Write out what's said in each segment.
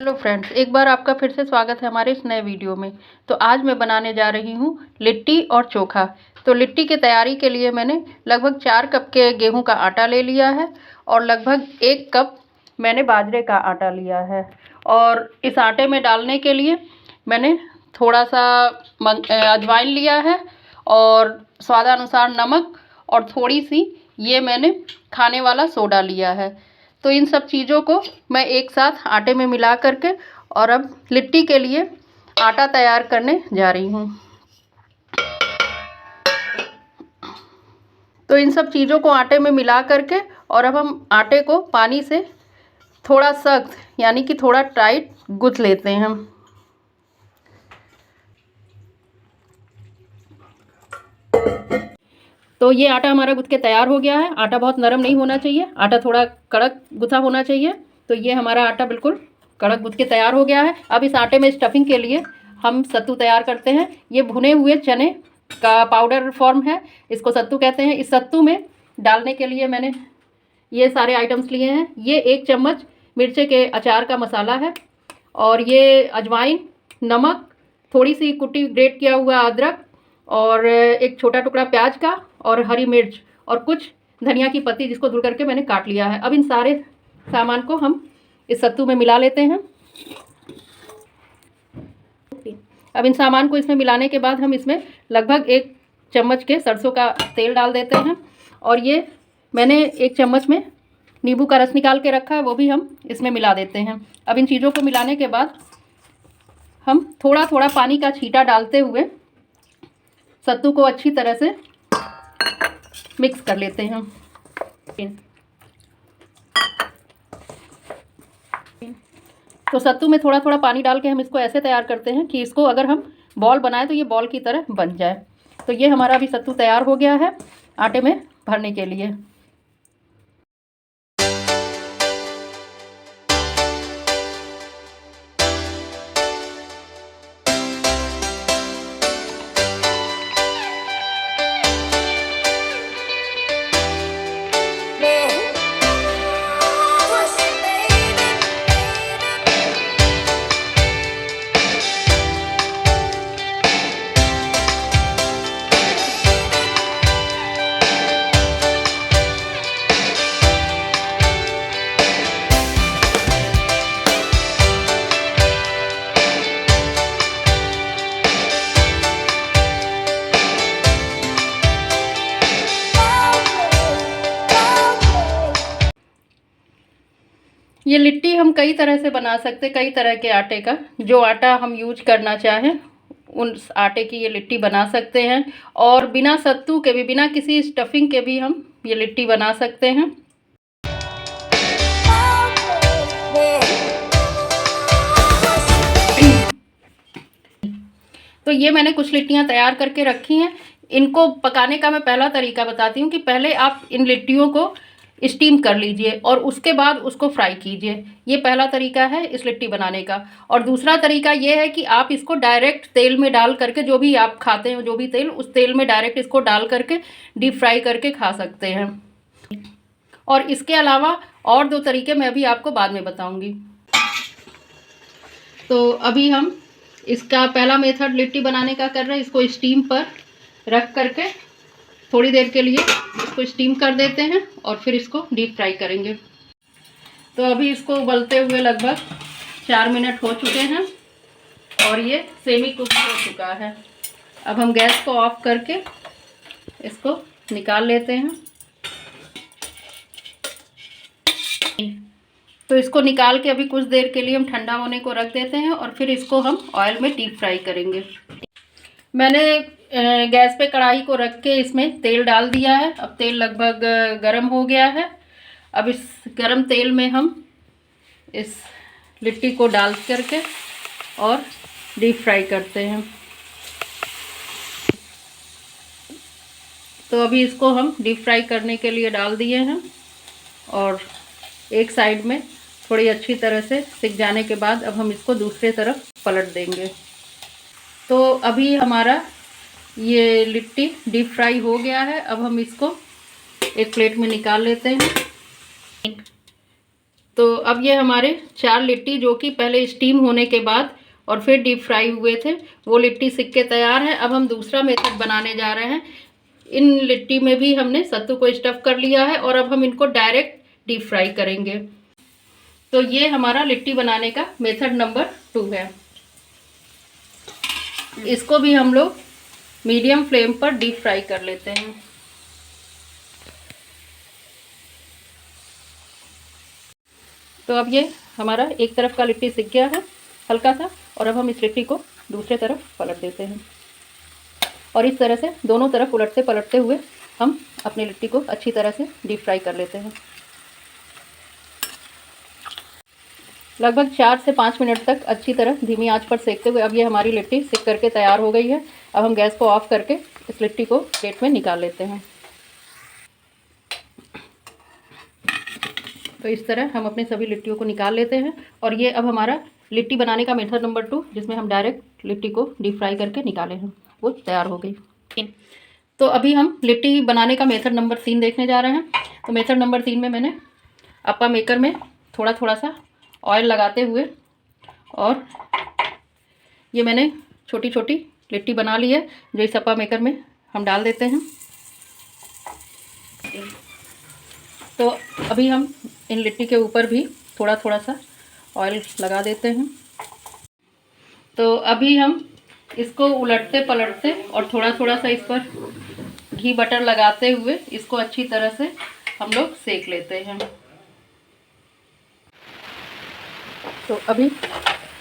Hello friends, एक बार आपका फिर से स्वागत है हमारे इस नए वीडियो में। तो आज मैं बनाने जा रही हूँ लिट्टी और चोखा। तो लिट्टी की तैयारी के लिए मैंने लगभग 4 कप के गेहूं का आटा ले लिया है और लगभग 1 कप मैंने बाजरे का आटा लिया है। और इस आटे में डालने के लिए मैंने थोड़ा सा अजवाइन लिया है और स्वादानुसार नमक और थोड़ी सी ये मैंने खाने वाला सोडा लिया है। तो इन सब चीज़ों को मैं एक साथ आटे में मिला करके और अब लिट्टी के लिए आटा तैयार करने जा रही हूँ। तो इन सब चीज़ों को आटे में मिला करके और अब हम आटे को पानी से थोड़ा सख्त यानी कि थोड़ा टाइट गूँथ लेते हैं। तो ये आटा हमारा गूँथ के तैयार हो गया है। आटा बहुत नरम नहीं होना चाहिए, आटा थोड़ा कड़क गूँथा होना चाहिए। तो ये हमारा आटा बिल्कुल कड़क गूँथ के तैयार हो गया है। अब इस आटे में स्टफिंग के लिए हम सत्तू तैयार करते हैं। ये भुने हुए चने का पाउडर फॉर्म है, इसको सत्तू कहते हैं। इस सत्तू में डालने के लिए मैंने ये सारे आइटम्स लिए हैं। ये 1 चम्मच मिर्चे के अचार का मसाला है और ये अजवाइन, नमक, थोड़ी सी कुटी ग्रेट किया हुआ अदरक और एक छोटा टुकड़ा प्याज का और हरी मिर्च और कुछ धनिया की पत्ती जिसको धुल करके मैंने काट लिया है। अब इन सारे सामान को हम इस सत्तू में मिला लेते हैं। अब इन सामान को इसमें मिलाने के बाद हम इसमें लगभग 1 चम्मच के सरसों का तेल डाल देते हैं और ये मैंने 1 चम्मच में नींबू का रस निकाल के रखा है, वो भी हम इसमें मिला देते हैं। अब इन चीज़ों को मिलाने के बाद हम थोड़ा थोड़ा पानी का छींटा डालते हुए सत्तू को अच्छी तरह से मिक्स कर लेते हैं। तो सत्तू में थोड़ा थोड़ा पानी डाल के हम इसको ऐसे तैयार करते हैं कि इसको अगर हम बॉल बनाएं तो ये बॉल की तरह बन जाए। तो ये हमारा अभी सत्तू तैयार हो गया है आटे में भरने के लिए। ये लिट्टी हम कई तरह से बना सकते, कई तरह के आटे का, जो आटा हम यूज करना चाहें उन आटे की ये लिट्टी बना सकते हैं। और बिना सत्तू के भी, बिना किसी स्टफिंग के भी हम ये लिट्टी बना सकते हैं। तो ये मैंने कुछ लिट्टियाँ तैयार करके रखी हैं। इनको पकाने का मैं पहला तरीका बताती हूँ कि पहले आप इन लिट्टियों को स्टीम कर लीजिए और उसके बाद उसको फ्राई कीजिए। ये पहला तरीका है इस लिट्टी बनाने का। और दूसरा तरीका ये है कि आप इसको डायरेक्ट तेल में डाल करके, जो भी आप खाते हैं जो भी तेल, उस तेल में डायरेक्ट इसको डाल करके डीप फ्राई करके खा सकते हैं। और इसके अलावा और 2 तरीके मैं अभी आपको बाद में बताऊँगी। तो अभी हम इसका पहला मेथड लिट्टी बनाने का कर रहे हैं। इसको स्टीम पर रख करके थोड़ी देर के लिए इसको स्टीम कर देते हैं और फिर इसको डीप फ्राई करेंगे। तो अभी इसको उबलते हुए लगभग 4 मिनट हो चुके हैं और ये सेमी कुक हो चुका है। अब हम गैस को ऑफ करके इसको निकाल लेते हैं। तो इसको निकाल के अभी कुछ देर के लिए हम ठंडा होने को रख देते हैं और फिर इसको हम ऑयल में डीप फ्राई करेंगे। मैंने गैस पे कढ़ाई को रख के इसमें तेल डाल दिया है। अब तेल लगभग गर्म हो गया है। अब इस गर्म तेल में हम इस लिट्टी को डाल करके और डीप फ्राई करते हैं। तो अभी इसको हम डीप फ्राई करने के लिए डाल दिए हैं और एक साइड में थोड़ी अच्छी तरह से सिक जाने के बाद अब हम इसको दूसरे तरफ पलट देंगे। तो अभी हमारा ये लिट्टी डीप फ्राई हो गया है। अब हम इसको एक प्लेट में निकाल लेते हैं। तो अब ये हमारे 4 लिट्टी जो कि पहले स्टीम होने के बाद और फिर डीप फ्राई हुए थे, वो लिट्टी सिक के तैयार है। अब हम दूसरा मेथड बनाने जा रहे हैं। इन लिट्टी में भी हमने सत्तू को स्टफ़ कर लिया है और अब हम इनको डायरेक्ट डीप फ्राई करेंगे। तो ये हमारा लिट्टी बनाने का मेथड नंबर 2 है। इसको भी हम लोग मीडियम फ्लेम पर डीप फ्राई कर लेते हैं। तो अब ये हमारा एक तरफ का लिट्टी सिक गया है हल्का सा, और अब हम इस लिट्टी को दूसरे तरफ पलट देते हैं और इस तरह से दोनों तरफ उलटते पलटते हुए हम अपनी लिट्टी को अच्छी तरह से डीप फ्राई कर लेते हैं। लगभग 4 से 5 मिनट तक अच्छी तरह धीमी आंच पर सेकते हुए अब ये हमारी लिट्टी सिक करके तैयार हो गई है। अब हम गैस को ऑफ करके इस लिट्टी को प्लेट में निकाल लेते हैं। तो इस तरह हम अपने सभी लिट्टियों को निकाल लेते हैं और ये अब हमारा लिट्टी बनाने का मेथड नंबर 2, जिसमें हम डायरेक्ट लिट्टी को डीप फ्राई करके निकाले हैं, वो तैयार हो गई। तो अभी हम लिट्टी बनाने का मेथड नंबर 3 देखने जा रहे हैं। तो मेथड नंबर 3 में मैंने अप्पा मेकर में थोड़ा थोड़ा सा ऑयल लगाते हुए और ये मैंने छोटी छोटी लिट्टी बना ली है, जो इस अप्पा मेकर में हम डाल देते हैं। तो अभी हम इन लिट्टी के ऊपर भी थोड़ा थोड़ा सा ऑयल लगा देते हैं। तो अभी हम इसको उलटते पलटते और थोड़ा थोड़ा सा इस पर घी बटर लगाते हुए इसको अच्छी तरह से हम लोग सेक लेते हैं। तो अभी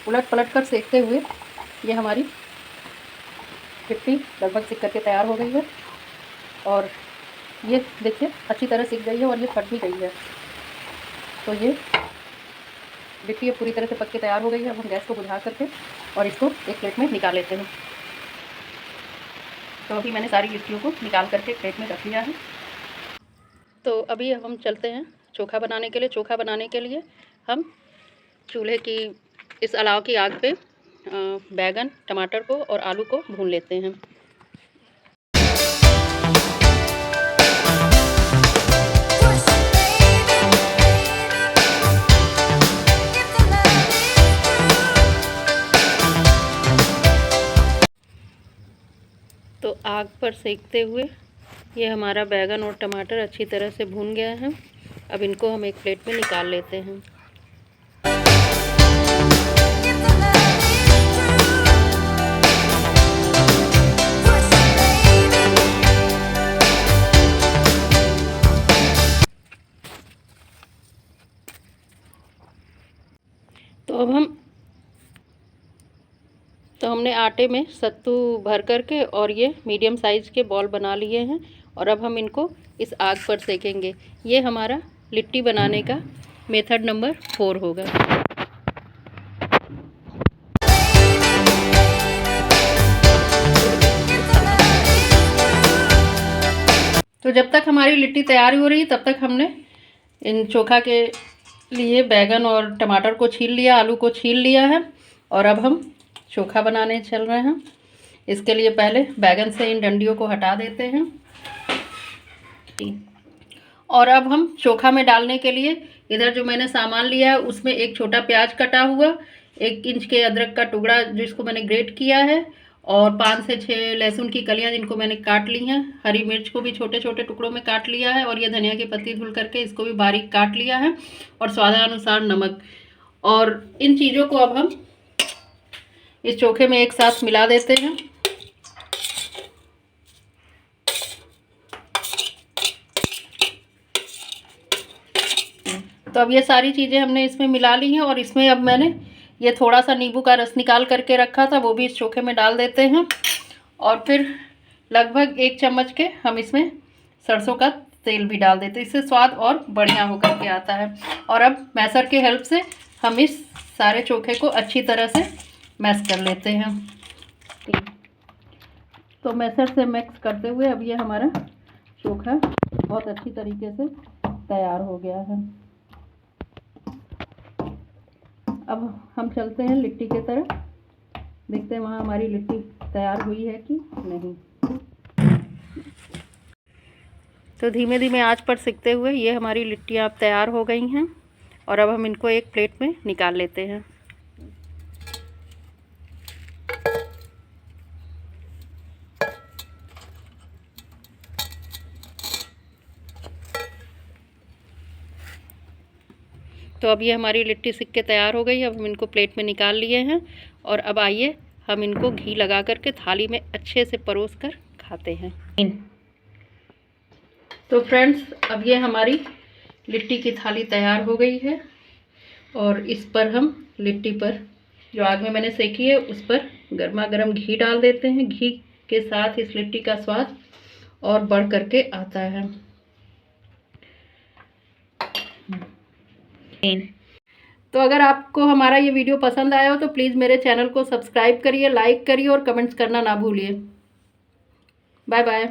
उलट पलट कर सेकते हुए ये हमारी लिट्टी लगभग सिक करके तैयार हो गई है और ये देखिए अच्छी तरह सिक गई है और ये फट भी गई है। तो ये लिट्टी पूरी तरह से पक के तैयार हो गई है। अब हम गैस को बुझा करके और इसको एक प्लेट में निकाल लेते हैं। तो अभी मैंने सारी लिट्टियों को निकाल करके प्लेट में रख लिया है। तो अभी हम चलते हैं चोखा बनाने के लिए। चोखा बनाने के लिए हम चूल्हे की इस अलाव की आग पे बैगन, टमाटर को और आलू को भून लेते हैं। तो आग पर सेकते हुए ये हमारा बैगन और टमाटर अच्छी तरह से भून गया है। अब इनको हम एक प्लेट में निकाल लेते हैं। तो हमने आटे में सत्तू भर करके और ये मीडियम साइज़ के बॉल बना लिए हैं और अब हम इनको इस आग पर सेकेंगे। ये हमारा लिट्टी बनाने का मेथड नंबर 4 होगा। तो जब तक हमारी लिट्टी तैयार हो रही तब तक हमने इन चोखा के लिए बैगन और टमाटर को छील लिया, आलू को छील लिया है और अब हम चोखा बनाने चल रहे हैं। इसके लिए पहले बैगन से इन डंडियों को हटा देते हैं और अब हम चोखा में डालने के लिए इधर जो मैंने सामान लिया है उसमें एक छोटा प्याज कटा हुआ, 1 इंच के अदरक का टुकड़ा जिसको मैंने ग्रेट किया है और 5 से 6 लहसुन की कलियां जिनको मैंने काट ली हैं। हरी मिर्च को भी छोटे छोटे टुकड़ों में काट लिया है और ये धनिया की पत्ती धुल करके इसको भी बारीक काट लिया है और स्वादानुसार नमक। और इन चीज़ों को अब हम इस चोखे में एक साथ मिला देते हैं। तो अब ये सारी चीज़ें हमने इसमें मिला ली हैं और इसमें अब मैंने ये थोड़ा सा नींबू का रस निकाल करके रखा था, वो भी इस चोखे में डाल देते हैं और फिर लगभग 1 चम्मच के हम इसमें सरसों का तेल भी डाल देते हैं। इससे स्वाद और बढ़िया होकर के आता है। और अब मैसर के हेल्प से हम इस सारे चोखे को अच्छी तरह से मैश कर लेते हैं। तो मैसर से मिक्स करते हुए अब ये हमारा चोखा बहुत अच्छी तरीके से तैयार हो गया है। अब हम चलते हैं लिट्टी की तरफ, देखते हैं वहाँ हमारी लिट्टी तैयार हुई है कि नहीं। तो धीमे धीमे आंच पर सिकते हुए ये हमारी लिट्टियाँ अब तैयार हो गई हैं और अब हम इनको एक प्लेट में निकाल लेते हैं। तो अब ये हमारी लिट्टी सिक के तैयार हो गई। अब हम इनको प्लेट में निकाल लिए हैं और अब आइए हम इनको घी लगा करके थाली में अच्छे से परोस कर खाते हैं। तो फ्रेंड्स, अब ये हमारी लिट्टी की थाली तैयार हो गई है और इस पर हम लिट्टी पर जो आग में मैंने सेकी है उस पर गर्मा गर्म घी डाल देते हैं। घी के साथ इस लिट्टी का स्वाद और बढ़ करके आता है। तो अगर आपको हमारा ये वीडियो पसंद आया हो तो प्लीज़ मेरे चैनल को सब्सक्राइब करिए, लाइक करिए और कमेंट्स करना ना भूलिए। Bye bye.